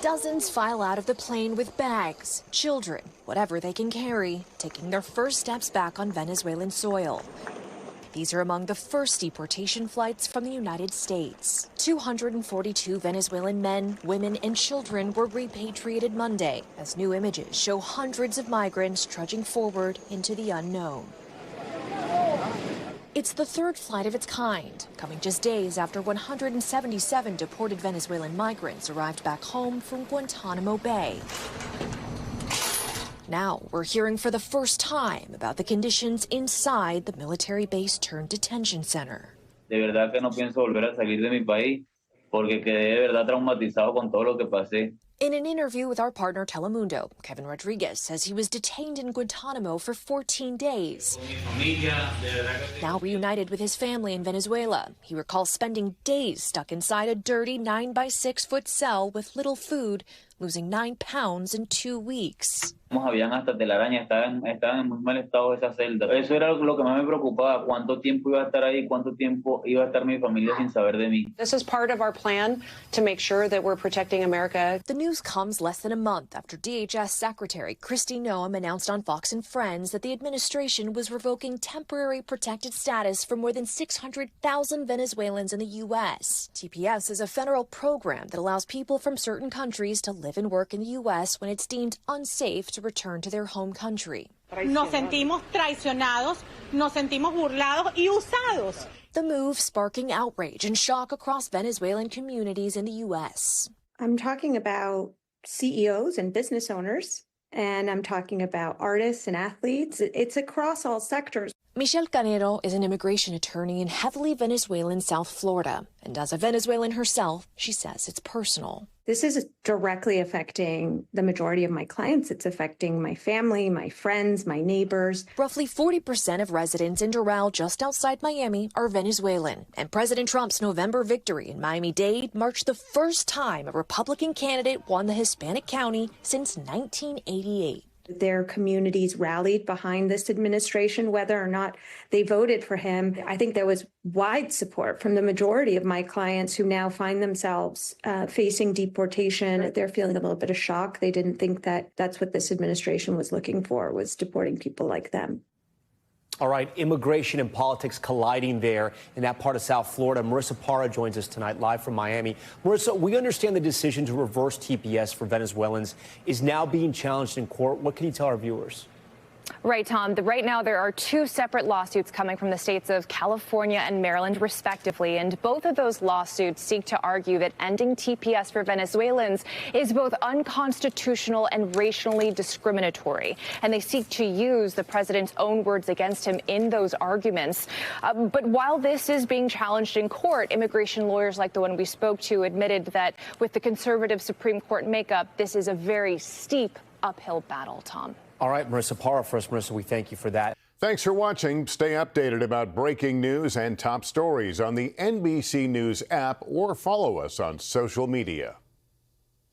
Dozens file out of the plane with bags, children, whatever they can carry, taking their first steps back on Venezuelan soil. These are among the first deportation flights from the United States. 242 Venezuelan men, women, and children were repatriated Monday as new images show hundreds of migrants trudging forward into the unknown. It's the third flight of its kind, coming just days after 177 deported Venezuelan migrants arrived back home from Guantanamo Bay. Now we're hearing for the first time about the conditions inside the military base turned detention center. De verdad que no pienso volver a salir de mi país porque quedé de verdad traumatizado con todo lo que pasé. In an interview with our partner Telemundo, Kevin Rodriguez says he was detained in Guantanamo for 14 days. Now reunited with his family in Venezuela, he recalls spending days stuck inside a dirty 9-by-6-foot cell with little food, losing 9 pounds in 2 weeks. Habían hasta telarañas, estaban en muy mal estado esa celda. Eso era lo que más me preocupaba, cuánto tiempo iba a estar ahí, cuánto tiempo iba a estar mi familia sin saber de mí. This is part of our plan to make sure that we're protecting America. The news comes less than a month after DHS Secretary Kristi Noem announced on Fox and Friends that the administration was revoking temporary protected status for more than 600,000 Venezuelans in the U.S. TPS is a federal program that allows people from certain countries to live and work in the U.S. when it's deemed unsafe to return to their home country. Nos sentimos traicionados, nos sentimos burlados y usados. The move sparking outrage and shock across Venezuelan communities in the U.S. I'm talking about CEOs and business owners, and I'm talking about artists and athletes. It's across all sectors. Michelle Canero is an immigration attorney in heavily Venezuelan South Florida. And as a Venezuelan herself, she says it's personal. This is directly affecting the majority of my clients. It's affecting my family, my friends, my neighbors. Roughly 40% of residents in Doral, just outside Miami, are Venezuelan. And President Trump's November victory in Miami-Dade marked the first time a Republican candidate won the Hispanic county since 1988. Their communities rallied behind this administration, whether or not they voted for him. I think there was wide support from the majority of my clients who now find themselves facing deportation. They're feeling a little bit of shock. They didn't think that that's what this administration was looking for, was deporting people like them. All right, immigration and politics colliding there in that part of South Florida. Marissa Parra joins us tonight live from Miami. Marissa, we understand the decision to reverse TPS for Venezuelans is now being challenged in court. What can you tell our viewers? Right, Tom. Right now, there are 2 separate lawsuits coming from the states of California and Maryland, respectively. And both of those lawsuits seek to argue that ending TPS for Venezuelans is both unconstitutional and racially discriminatory. And they seek to use the president's own words against him in those arguments. But while this is being challenged in court, immigration lawyers like the one we spoke to admitted that with the conservative Supreme Court makeup, this is a very steep uphill battle, Tom. All right, Marissa Parra for us. Marissa, we thank you for that. Thanks for watching. Stay updated about breaking news and top stories on the NBC News app or follow us on social media.